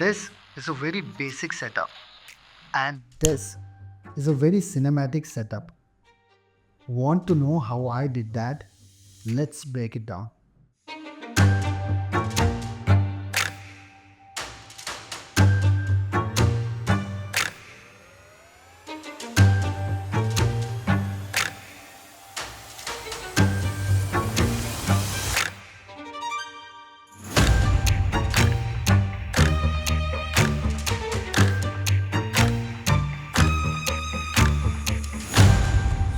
This is a very basic setup, and this is a very cinematic setup. Want to know how I did that? Let's break it down.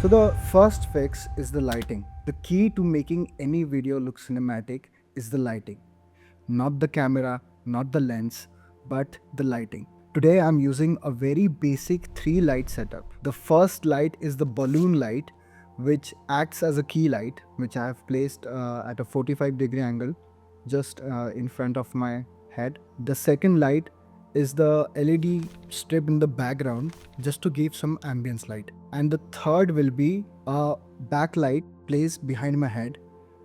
So the first fix is the lighting. The key to making any video look cinematic is the lighting. Not the camera, not the lens, but the lighting. Today I'm using a very basic 3 light setup. The first light is the balloon light, which acts as a key light, which I have placed at a 45-degree angle just in front of my head. The second light is the LED strip in the background just to give some ambience light. And the third will be a backlight placed behind my head,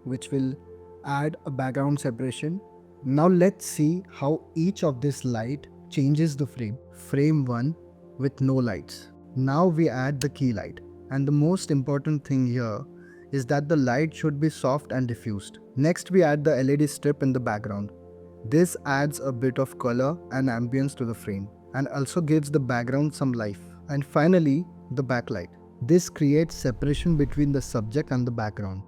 which will add a background separation. Now let's see how each of this light changes the frame. Frame 1 with no lights. Now we add the key light. And the most important thing here is that the light should be soft and diffused. Next we add the LED strip in the background. This adds a bit of color and ambience to the frame and also gives the background some life. And finally, the backlight. This creates separation between the subject and the background.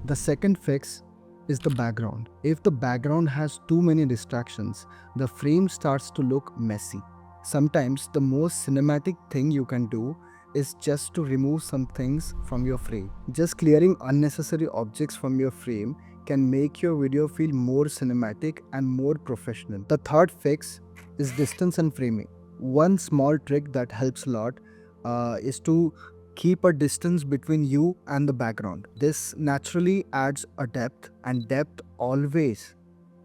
The second fix is the background. If the background has too many distractions, the frame starts to look messy. Sometimes the most cinematic thing you can do is just to remove some things from your frame. Just clearing unnecessary objects from your frame can make your video feel more cinematic and more professional. The third fix is distance and framing. One small trick that helps a lot is to keep a distance between you and the background. This naturally adds a depth, and depth always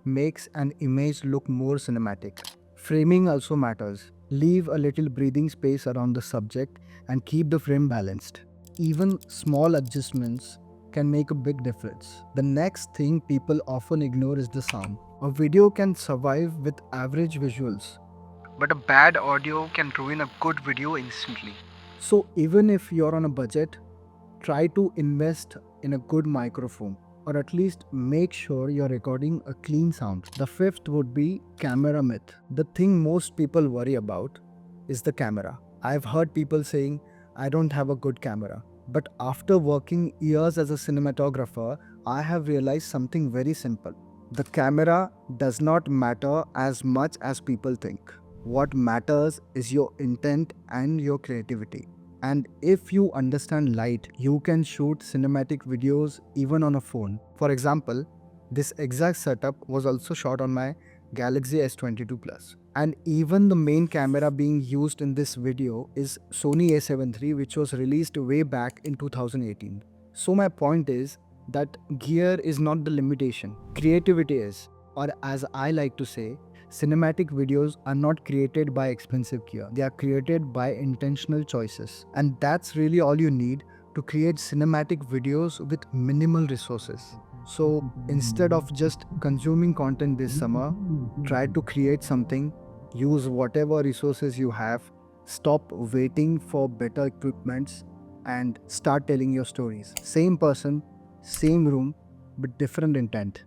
makes an image look more cinematic. Framing also matters. Leave a little breathing space around the subject and keep the frame balanced. Even small adjustments can make a big difference. The next thing people often ignore is the sound. A video can survive with average visuals, but a bad audio can ruin a good video instantly. So even if you're on a budget, try to invest in a good microphone, or at least make sure you're recording a clean sound. The fifth would be camera myth. The thing most people worry about is the camera. I've heard people saying, I don't have a good camera. But after working years as a cinematographer, I have realized something very simple. The camera does not matter as much as people think. What matters is your intent and your creativity. And if you understand light, you can shoot cinematic videos even on a phone. For example, this exact setup was also shot on my Galaxy S22 Plus. And even the main camera being used in this video is Sony A7III, which was released way back in 2018. So my point is that gear is not the limitation, creativity is. Or as I like to say, cinematic videos are not created by expensive gear. They are created by intentional choices. And that's really all you need to create cinematic videos with minimal resources. So instead of just consuming content this summer, try to create something, use whatever resources you have, stop waiting for better equipments, and start telling your stories. Same person, same room, but different intent.